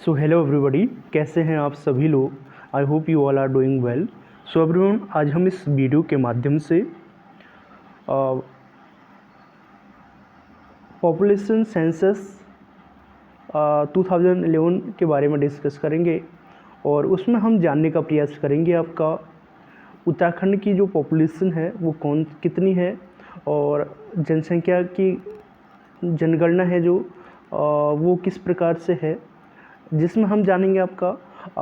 So hello everybody, कैसे हैं आप सभी लोग। I hope you all are doing well. So everyone, आज हम इस वीडियो के माध्यम से पॉपुलेशन सेंसस 2011 के बारे में डिस्कस करेंगे और उसमें हम जानने का प्रयास करेंगे आपका उत्तराखंड की जो पॉपुलेशन है वो कितनी है और जनसंख्या की जनगणना है जो वो किस प्रकार से है, जिसमें हम जानेंगे आपका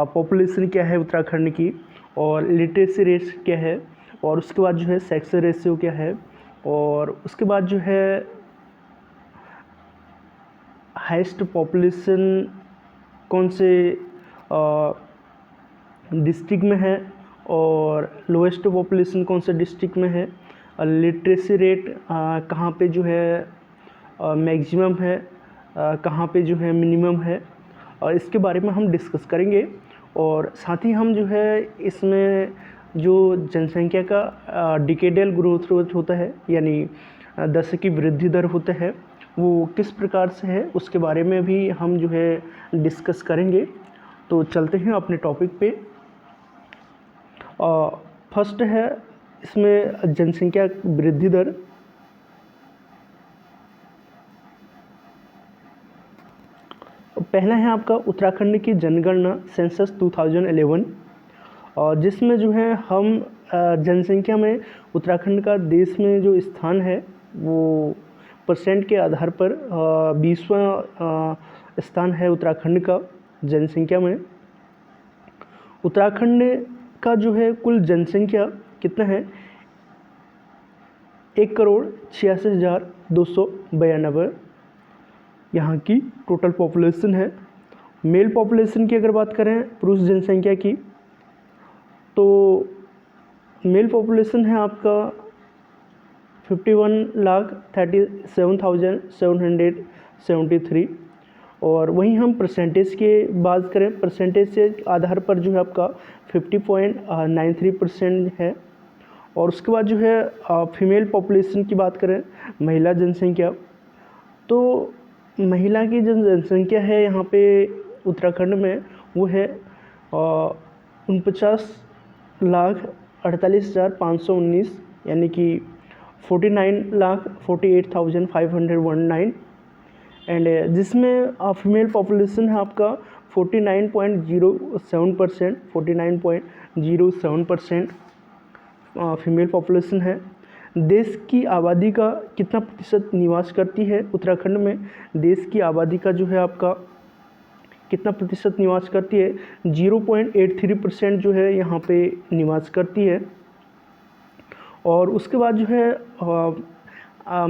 पॉपुलेशन क्या है उत्तराखंड की और लिटरेसी रेट क्या है और उसके बाद जो है सेक्स रेशियो क्या है और उसके बाद जो है हाईएस्ट पॉपुलेशन कौन से डिस्ट्रिक्ट में है और लोएस्ट पॉपुलेशन कौन से डिस्ट्रिक्ट में है, लिटरेसी रेट कहाँ पे जो है मैक्सिमम है, कहाँ पे जो है मिनिमम है, और इसके बारे में हम डिस्कस करेंगे। और साथ ही हम जो है इसमें जो जनसंख्या का डिकेडल ग्रोथ रेट होता है यानी दशक की वृद्धि दर होता है वो किस प्रकार से है उसके बारे में भी हम जो है डिस्कस करेंगे। तो चलते हैं अपने टॉपिक पे। फर्स्ट है इसमें जनसंख्या वृद्धि दर। पहला है आपका उत्तराखंड की जनगणना सेंसस 2011 और जिसमें जो है हम जनसंख्या में उत्तराखंड का देश में जो स्थान है वो परसेंट के आधार पर 20वां स्थान है उत्तराखंड का जनसंख्या में। उत्तराखंड का जो है कुल जनसंख्या कितना है, 1,86,292 यहाँ की टोटल पॉपुलेशन है। मेल पॉपुलेशन की अगर बात करें पुरुष जनसंख्या की तो मेल पॉपुलेशन है आपका 51,37,773 और वहीं हम परसेंटेज के बात करें, परसेंटेज के आधार पर जो है आपका 50.93% है। और उसके बाद जो है फीमेल पॉपुलेशन की बात करें, महिला जनसंख्या, तो महिला की जो जनसंख्या है यहाँ पे उत्तराखंड में वो है 49,48,519 यानी कि 49,48,519 एंड जिसमें फीमेल पॉपुलेशन है आपका 49.07% फीमेल पॉपुलेशन है। देश की आबादी का कितना प्रतिशत निवास करती है उत्तराखंड में, देश की आबादी का जो है आपका कितना प्रतिशत निवास करती है, 0.83% जो है यहाँ पे निवास करती है। और उसके बाद जो है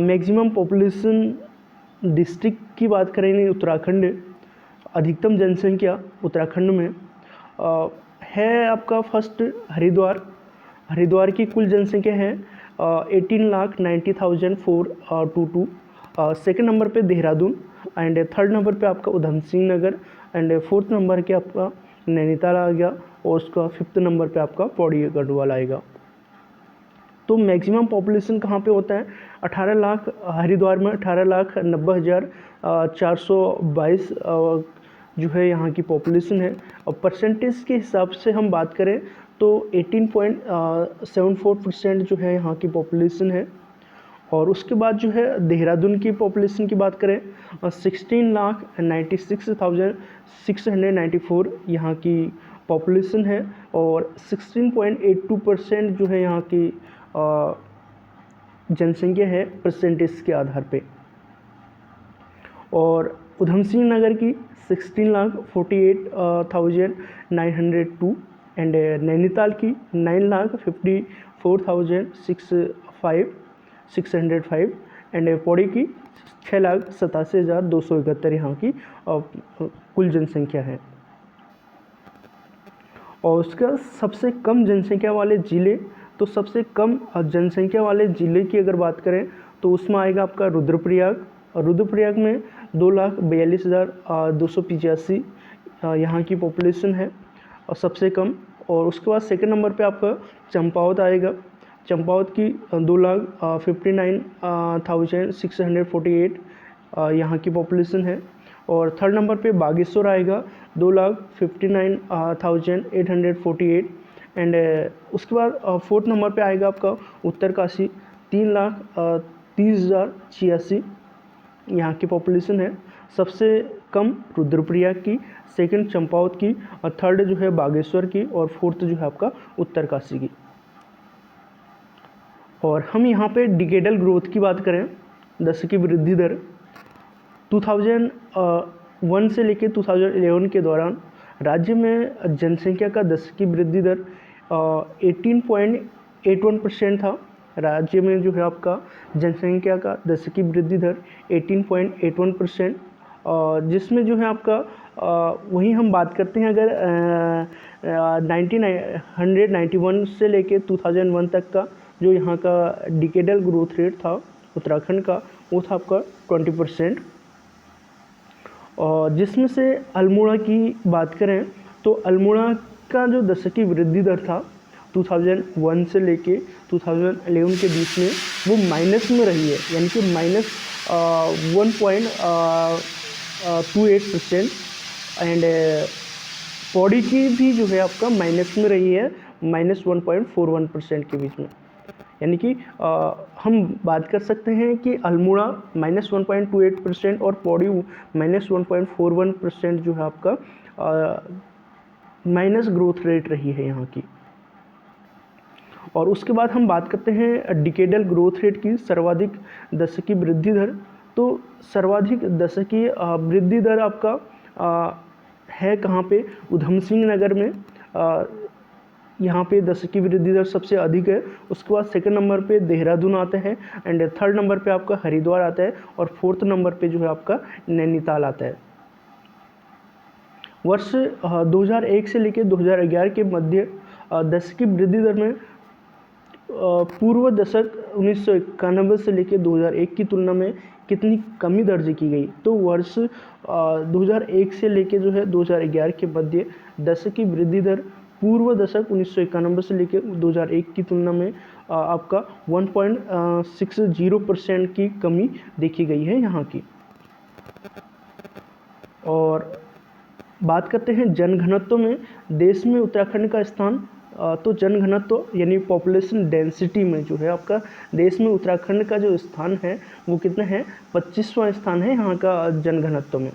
मैक्सिमम पॉपुलेशन डिस्ट्रिक्ट की बात करेंगे उत्तराखंड, अधिकतम जनसंख्या उत्तराखंड में है आपका फर्स्ट हरिद्वार की कुल जनसंख्या है 18,90,422। सेकेंड नंबर पे देहरादून एंड थर्ड नंबर पे आपका Udham Singh Nagar and fourth number के आपका नैनीताल आ गया और उसका फिफ्थ नंबर पे आपका पौड़ी गढ़वाल आएगा। तो मैक्सिमम पॉपुलेशन कहाँ पे होता है, 18 लाख हरिद्वार में 18,90,422 जो है यहाँ की पॉपुलेशन है। और परसेंटेज के हिसाब से हम बात करें तो 18.74% जो है यहाँ की पॉपुलेशन है। और उसके बाद जो है देहरादून की पॉपुलेशन की बात करें 16,96,694 यहाँ की पॉपुलेशन है और 16.82% जो है यहाँ की जनसंख्या है परसेंटेज के आधार पे। और उधम सिंह नगर की 16,48,902 एंड नैनीताल की 9,54,605 एंड पौड़ी की 6,87,271 यहाँ की कुल जनसंख्या है। और उसका सबसे कम जनसंख्या वाले ज़िले, तो सबसे कम जनसंख्या वाले ज़िले की अगर बात करें तो उसमें आएगा आपका रुद्रप्रयाग। और रुद्रप्रयाग में 2,42,285 यहाँ की पॉपुलेशन है और सबसे कम। और उसके बाद सेकंड नंबर पे आपका चंपावत आएगा। चंपावत की 2,59,648 यहाँ की पॉपुलेशन है। और थर्ड नंबर पे बागेश्वर आएगा 2,59,848 एंड उसके बाद फोर्थ नंबर पे आएगा आपका उत्तरकाशी 3,30,86 यहाँ की पॉपुलेशन है। सबसे कम रुद्रप्रयाग की, सेकंड चंपावत की और थर्ड जो है बागेश्वर की और फोर्थ जो है आपका उत्तरकाशी की। और हम यहाँ पे डिकेडल ग्रोथ की बात करें, दशकीय वृद्धि दर 2001 से लेकर 2011 के दौरान राज्य में जनसंख्या का दशकीय वृद्धि दर 18.81% था। राज्य में जो है आपका जनसंख्या का दशकीय वृद्धि दर 18.81%, जिसमें जो है आपका वहीं हम बात करते हैं अगर 1991 से लेके 2001 तक का जो यहाँ का डिकेडल ग्रोथ रेट था उत्तराखंड का, वो था आपका 20%। और जिसमें से अल्मोड़ा की बात करें तो अल्मोड़ा का जो दशकीय वृद्धि दर था 2001 से लेके 2011 के बीच में वो माइनस में रही है, यानी कि -1.28% एंड पौड़ी की भी जो है आपका माइनस में रही है, -1.41% के बीच में। यानी कि हम बात कर सकते हैं कि अल्मोड़ा -1.28% और पौड़ी -1.41% जो है आपका माइनस ग्रोथ रेट रही है यहाँ की। और उसके बाद हम बात करते हैं डिकेडल ग्रोथ रेट की सर्वाधिक दशकीय वृद्धि दर। तो सर्वाधिक दशकीय वृद्धि दर आपका है कहाँ पे, उधम सिंह नगर में यहाँ पे दशकीय वृद्धि दर सबसे अधिक है। उसके बाद सेकंड नंबर पे देहरादून आता है एंड थर्ड नंबर पे आपका हरिद्वार आता है और फोर्थ नंबर पे जो है आपका नैनीताल आता है। वर्ष 2001 से लेकर 2011 के मध्य दशकीय वृद्धि दर में पूर्व दशक 1991 से लेकर 2001 की तुलना में कितनी कमी दर्ज की गई। तो वर्ष 2001 से लेकर जो है 2011 के मध्य दशकीय वृद्धि दर पूर्व दशक 1991 से लेकर 2001 की तुलना में आपका 1.60% की कमी देखी गई है यहाँ की। और बात करते हैं जनघनत्व में देश में उत्तराखंड का स्थान। तो जनघनत्व यानी पॉपुलेशन डेंसिटी में जो है आपका देश में उत्तराखंड का जो स्थान है वो कितना है, 25वां स्थान है यहाँ का जनघनत्व में।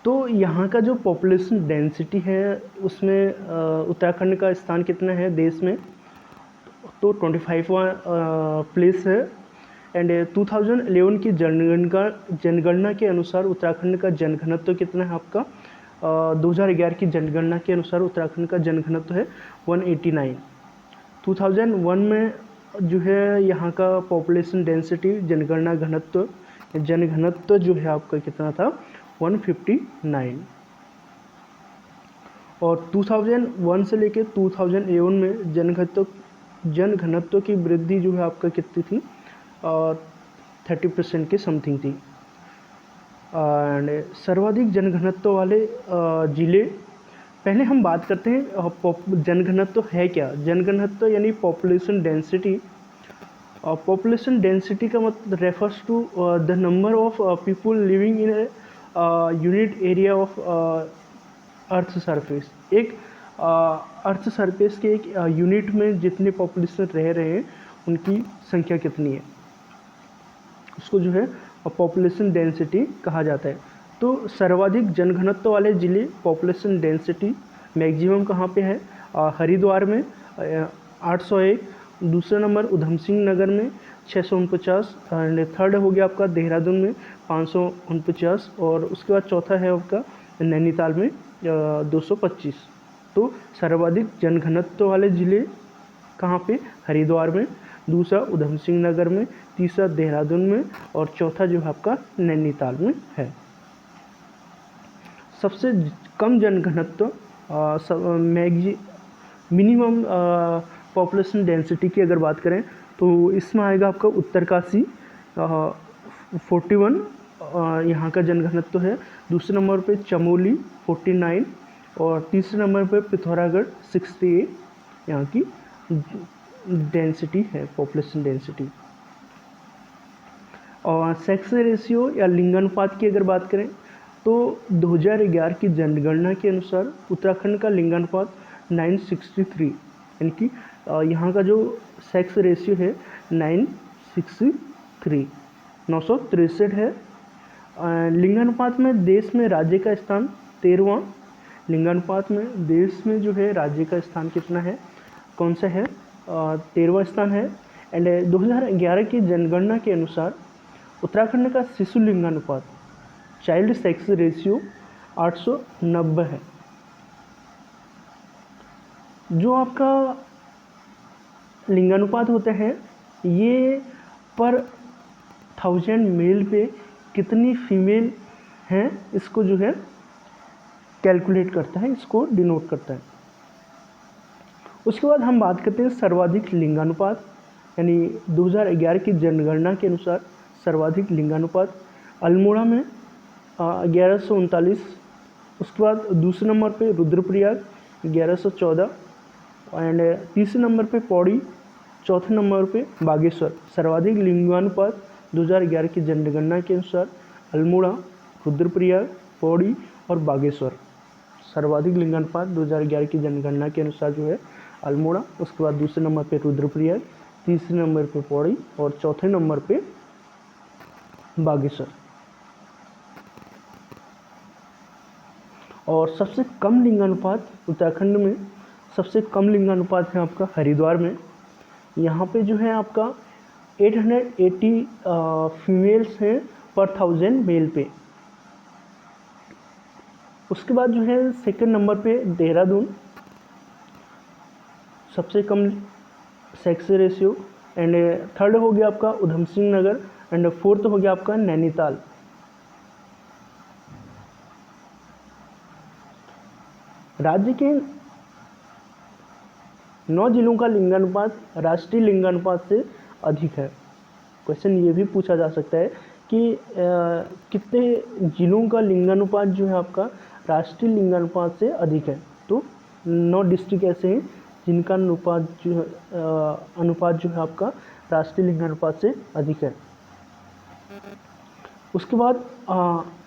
तो यहाँ का जो पॉपुलेशन डेंसिटी है उसमें उत्तराखंड का स्थान कितना है देश में, तो 25वां प्लेस है। एंड 2011 की जनगणना के अनुसार उत्तराखंड का जनघनत्व कितना है आपका, 2011 की जनगणना के अनुसार उत्तराखंड का जनघनत्व है 189। 2001 में जो है यहाँ का पॉपुलेशन डेंसिटी जनघनत्व जो है आपका कितना था, 159। और 2001 से लेकर 2011 में जनघनत्व की वृद्धि जो है आपका कितनी थी, 30% के समथिंग थी। एंड सर्वाधिक जनघनत्व वाले ज़िले, पहले हम बात करते हैं जनघनत्व है क्या। जनघनत्व यानी पॉपुलेशन डेंसिटी। पॉपुलेशन डेंसिटी का मतलब refers to the number of people living in unit area of earth surface. एक अर्थ सरफेस के एक यूनिट में जितने पॉपुलेशन रह रहे हैं उनकी संख्या कितनी है, उसको जो है पॉपुलेशन डेंसिटी कहा जाता है। तो सर्वाधिक जनघनत्व वाले ज़िले पॉपुलेशन डेंसिटी मैक्सिमम कहाँ पे है, हरिद्वार में 801, दूसरा नंबर उधम सिंह नगर में 649 एंड थर्ड हो गया आपका देहरादून में 549 और उसके बाद चौथा है आपका नैनीताल में 225। तो सर्वाधिक जनघनत्व वाले ज़िले कहाँ पे, हरिद्वार में, दूसरा उधम सिंह नगर में, तीसरा देहरादून में और चौथा जो है आपका नैनीताल में है। सबसे कम जनघनत्व मिनिमम पॉपुलेशन डेंसिटी की अगर बात करें तो इसमें आएगा आपका उत्तरकाशी 41 यहाँ का जनघनत्व है। दूसरे नंबर पे चमोली 49 और तीसरे नंबर पे पिथौरागढ़ 68 यहाँ की डेंसिटी है, पॉपुलेशन डेंसिटी। और सेक्स रेशियो या लिंगानुपात की अगर बात करें तो 2011 की जनगणना के अनुसार उत्तराखंड का लिंगानुपात 963, यानी कि यहाँ का जो सेक्स रेशियो है 963, 963 है। लिंगानुपात में देश में राज्य का स्थान 13वां, लिंगानुपात में देश में जो है राज्य का स्थान कितना है, कौन सा है, 13वां स्थान है। एंड 2011 की जनगणना के अनुसार उत्तराखंड का शिशु लिंगानुपात चाइल्ड सेक्स रेशियो 890 है। जो आपका लिंगानुपात होते हैं ये पर 1000 मेल पे कितनी फीमेल हैं इसको जो है कैलकुलेट करता है, इसको डिनोट करता है। उसके बाद हम बात करते हैं सर्वाधिक लिंगानुपात, यानी 2011 की जनगणना के अनुसार सर्वाधिक लिंगानुपात अल्मोड़ा में 1139, उसके बाद दूसरे नंबर पे रुद्रप्रयाग 1114 एंड तीसरे नंबर पे पौड़ी, चौथे नंबर पे बागेश्वर। सर्वाधिक लिंगानुपात 2011 की जनगणना के अनुसार अल्मोड़ा, रुद्रप्रयाग, पौड़ी और बागेश्वर। सर्वाधिक लिंगानुपात 2011 की जनगणना के अनुसार जो है अल्मोड़ा, उसके बाद दूसरे नंबर पे रुद्रप्रयाग, तीसरे नंबर पे पौड़ी और चौथे नंबर पे बागेश्वर। और सबसे कम लिंगानुपात उत्तराखंड में, सबसे कम लिंगानुपात है आपका हरिद्वार में। यहाँ पे जो है आपका 880 फीमेल्स हैं पर 1000 मेल पे। उसके बाद जो है सेकंड नंबर पे देहरादून, सबसे कम सेक्स रेशियो, एंड थर्ड हो गया आपका उधम सिंह नगर, एंड फोर्थ हो गया आपका नैनीताल। राज्य के 9 जिलों का लिंगानुपात राष्ट्रीय लिंगानुपात से अधिक है। क्वेश्चन ये भी पूछा जा सकता है कि कितने जिलों का लिंगानुपात जो है आपका राष्ट्रीय लिंगानुपात से अधिक है। तो 9 डिस्ट्रिक्ट ऐसे हैं जिनका अनुपात जो है आपका राष्ट्रीय लिंगानुपात से अधिक है। उसके बाद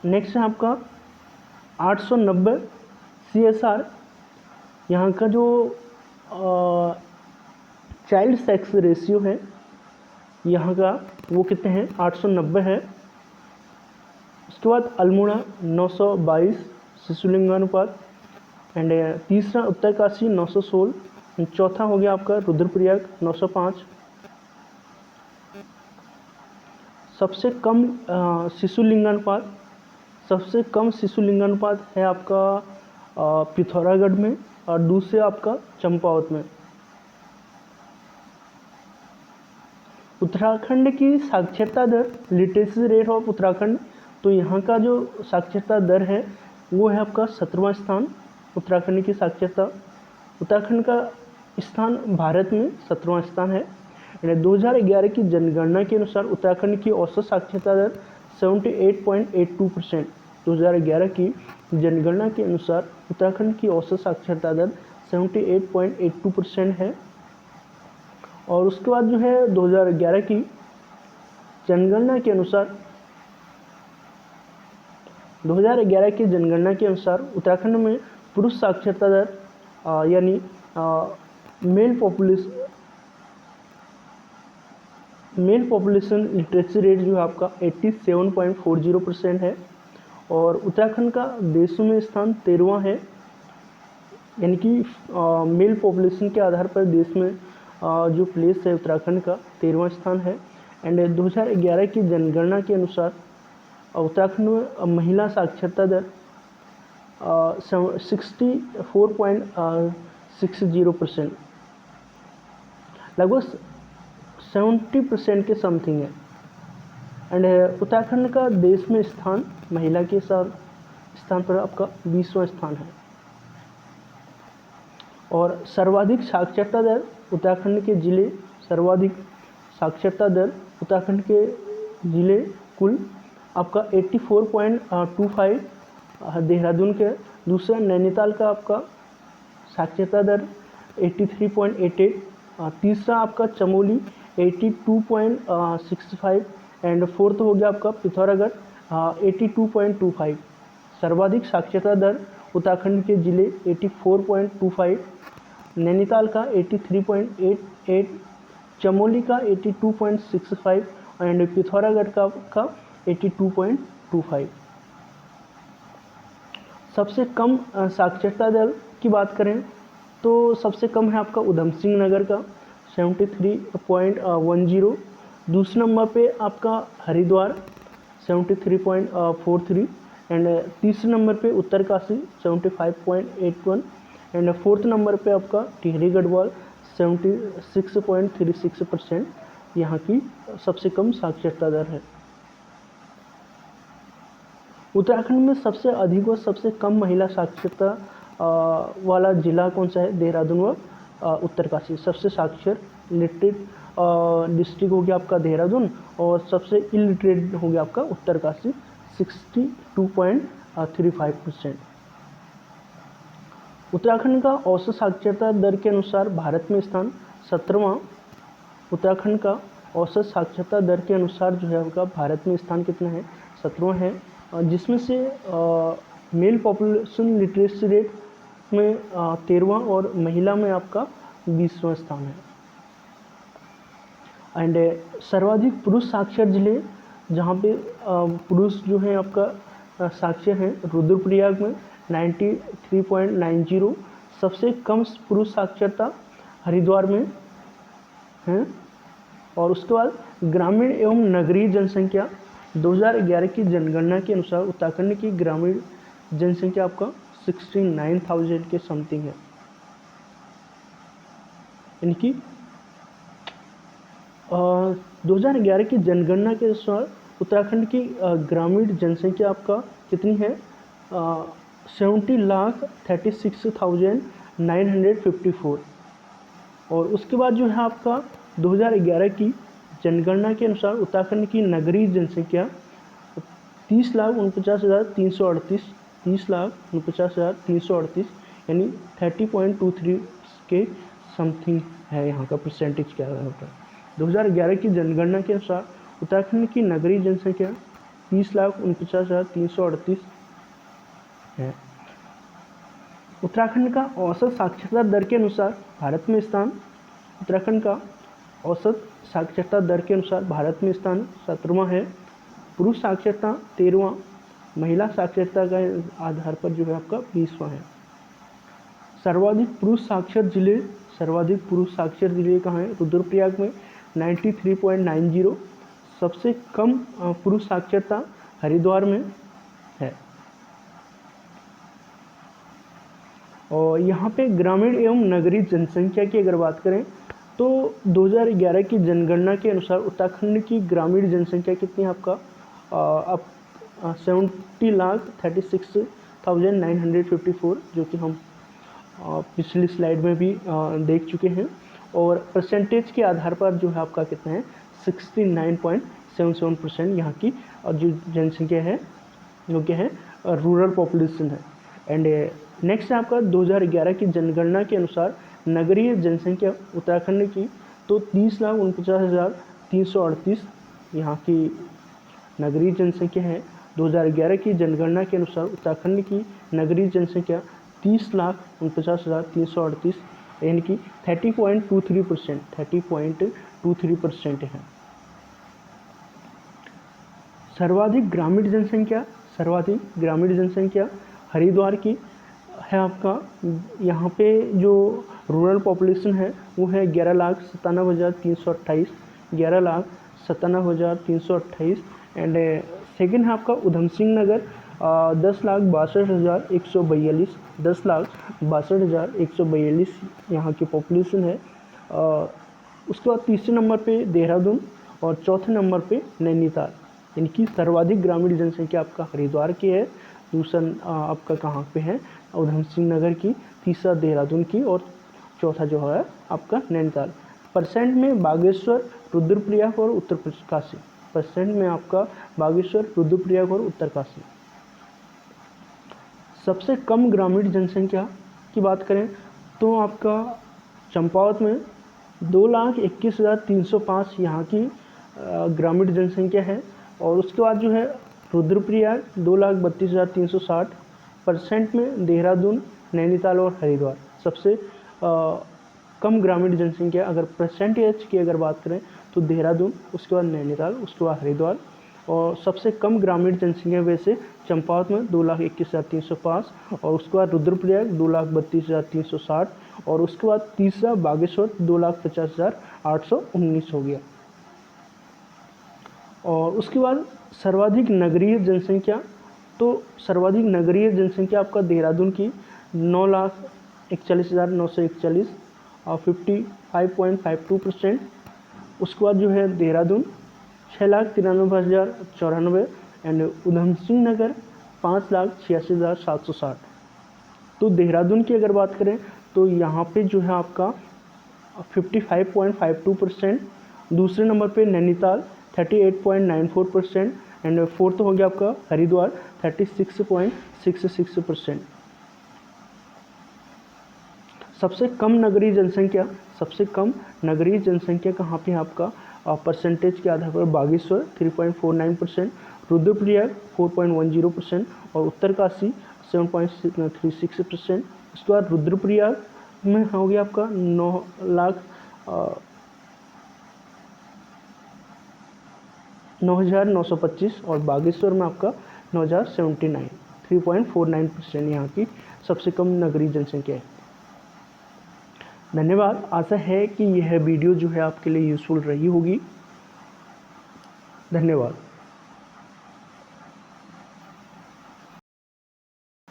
नेक्स्ट है आपका 890 CSR। यहाँ का जो चाइल्ड सेक्स रेशियो है यहाँ का वो कितने हैं, 890 है। उसके बाद अल्मोड़ा 922 शिशु लिंगानुपात, एंड तीसरा उत्तरकाशी 916, चौथा हो गया आपका रुद्रप्रयाग 905। सबसे कम शिशु लिंगानुपात, सबसे कम शिशु लिंगानुपात है आपका पिथौरागढ़ में और दूसरे आपका चंपावत में। उत्तराखंड की साक्षरता दर, लिटरेसी रेट ऑफ उत्तराखंड, तो यहाँ का जो साक्षरता दर है वो है आपका 17वां स्थान। उत्तराखंड की साक्षरता, उत्तराखंड का स्थान भारत में 17वां स्थान है। 2011 की जनगणना के अनुसार उत्तराखंड की औसत साक्षरता दर 78.82%। 2011 की जनगणना के अनुसार उत्तराखंड की औसत साक्षरता दर 78.82% है। और उसके बाद जो है 2011 की जनगणना के अनुसार, 2011 की जनगणना के अनुसार उत्तराखंड में पुरुष साक्षरता दर यानी मेल पॉपुलेशन लिटरेसी रेट जो है आपका 87.40% है। और उत्तराखंड का देशों में स्थान 13वां है, यानी कि मेल पॉपुलेशन के आधार पर देश में जो प्लेस है उत्तराखंड का 13वां स्थान है। एंड 2011 की जनगणना के अनुसार उत्तराखंड में महिला साक्षरता दर 64.60%, लगभग 70% के समथिंग है। एंड उत्तराखंड का देश में स्थान महिला के स्थान पर आपका 20वां स्थान है। और सर्वाधिक साक्षरता दर उत्तराखंड के जिले, सर्वाधिक साक्षरता दर उत्तराखंड के जिले कुल आपका 84.25 देहरादून के, दूसरा नैनीताल का आपका साक्षरता दर 83.88, तीसरा आपका चमोली 82.65 एंड फोर्थ हो गया आपका पिथौरागढ़ 82.25। सर्वाधिक साक्षरता दर उत्तराखंड के जिले 84.25, नैनीताल का 83.88, चमोली का 82.65 एंड पिथौरागढ़ का 82.25। सबसे कम साक्षरता दर की बात करें तो सबसे कम है आपका उधम सिंह नगर का 73.10। दूसरे नंबर पे आपका हरिद्वार 73.43 एंड तीसरे नंबर पे उत्तरकाशी 75.81 एंड फोर्थ नंबर पे आपका टिहरी गढ़वाल 76.36% यहाँ की सबसे कम साक्षरता दर है। उत्तराखंड में सबसे अधिक और सबसे कम महिला साक्षरता वाला जिला कौन सा है? देहरादून व उत्तरकाशी। सबसे साक्षर लिटरेट डिस्ट्रिक्ट हो गया आपका देहरादून और सबसे इलिटरेट हो गया आपका उत्तरकाशी 62.35%। उत्तराखंड का औसत साक्षरता दर के अनुसार भारत में स्थान 17वां। उत्तराखंड का औसत साक्षरता दर के अनुसार जो है आपका भारत में स्थान कितना है? 17वां है, जिसमें से मेल पॉपुलेशन लिटरेसी रेट में 13वां और महिला में आपका 20वां स्थान है। एंड सर्वाधिक पुरुष साक्षर जिले जहाँ पे पुरुष जो है आपका साक्षर हैं रुद्रप्रयाग में 93.90। सबसे कम पुरुष साक्षरता हरिद्वार में है। और उसके बाद ग्रामीण एवं नगरीय जनसंख्या 2011 की जनगणना के अनुसार उत्तराखंड की ग्रामीण जनसंख्या आपका 69,000 के समथिंग है। यानी कि 2011 की जनगणना के अनुसार उत्तराखंड की ग्रामीण जनसंख्या आपका कितनी है? 70,36,954। और उसके बाद जो है आपका 2011 की जनगणना के अनुसार उत्तराखंड की नगरीय जनसंख्या 30,49,338 30,49,338 यानी 30.23 के समथिंग है। यहाँ का परसेंटेज क्या होता है? 2011 की जनगणना के अनुसार उत्तराखंड की नगरीय जनसंख्या 30,49,338 है। उत्तराखंड का औसत साक्षरता दर के अनुसार भारत में स्थान उत्तराखंड का औसत साक्षरता दर के अनुसार भारत में स्थान 17वां है। पुरुष साक्षरता 13वां, महिला साक्षरता के आधार पर जो है आपका 20वां है। सर्वाधिक पुरुष साक्षर जिले कहाँ हैं? रुद्रप्रयाग में 93.90। सबसे कम पुरुष साक्षरता हरिद्वार में है। और यहाँ पे ग्रामीण एवं नगरीय जनसंख्या की अगर बात करें तो 2011 की जनगणना के अनुसार उत्तराखंड की ग्रामीण जनसंख्या कितनी है आपका? अब 70,36,954 जो कि हम पिछली स्लाइड में भी देख चुके हैं। और परसेंटेज के आधार पर जो है आपका कितना है? 69.77% यहाँ की और जो जनसंख्या है जो क्या है रूरल पॉपुलेशन है। एंड नेक्स्ट है आपका 2011 की जनगणना के अनुसार नगरीय जनसंख्या उत्तराखंड की तो 30,49,338 यहाँ की नगरीय जनसंख्या है। 2011 की जनगणना के अनुसार उत्तराखंड की नगरीय जनसंख्या 30,49,338 यानी कि 30.23% है। सर्वाधिक ग्रामीण जनसंख्या हरिद्वार की है आपका। यहाँ पे जो रूरल पॉपुलेशन है वो है 11,97,328 11,97,328 एंड सेकेंड है आपका उधम सिंह नगर 10,62,142 10,62,142 यहाँ की पॉपुलेशन है। उसके बाद तीसरे नंबर पे देहरादून और चौथे नंबर पे नैनीताल। यानी कि सर्वाधिक ग्रामीण जनसंख्या आपका हरिद्वार की है, दूसरा आपका कहाँ पे है उधम सिंह नगर की, तीसरा देहरादून की और चौथा जो है आपका नैनीताल। परसेंट में बागेश्वर, रुद्रप्रयाग और उत्तरकाशी। परसेंट में आपका बागेश्वर, रुद्रप्रयाग और उत्तरकाशी। सबसे कम ग्रामीण जनसंख्या की बात करें तो आपका चंपावत में 2,21,305 यहाँ की ग्रामीण जनसंख्या है। और उसके बाद जो है रुद्रप्रयाग 2,32,360 में, देहरादून, नैनीताल और हरिद्वार सबसे कम ग्रामीण जनसंख्या। अगर परसेंटेज की अगर बात करें तो देहरादून, उसके बाद नैनीताल, उसके बाद हरिद्वार। और सबसे कम ग्रामीण जनसंख्या वैसे चंपावत में 2,21,305 और उसके बाद रुद्रप्रयाग 2,32,360 और उसके बाद तीसरा बागेश्वर 2,50,819 हो गया। और उसके बाद सर्वाधिक नगरीय जनसंख्या, तो सर्वाधिक नगरीय जनसंख्या आपका देहरादून की 9,41,941 और 55.52%। उसके बाद जो है देहरादून 6,93,094 एंड उधम सिंह नगर 5,86,760। तो देहरादून की अगर बात करें तो यहाँ पे जो है आपका 55.52%। दूसरे नंबर पे नैनीताल 38.94% एंड फोर्थ हो गया आपका हरिद्वार 36.66%। सबसे कम नगरीय जनसंख्या कहाँ पे है आपका परसेंटेज के आधार पर बागेश्वर 3.49%, रुद्रप्रयाग 4.10% और उत्तरकाशी 7.36%। उसके बाद रुद्रप्रयाग में हो गया आपका 9,0925 और बागेश्वर में आपका 9,079, 3.49% यहाँ की सबसे कम नगरीय जनसंख्या है। धन्यवाद। आशा है कि यह वीडियो जो है आपके लिए यूज़फुल रही होगी। धन्यवाद।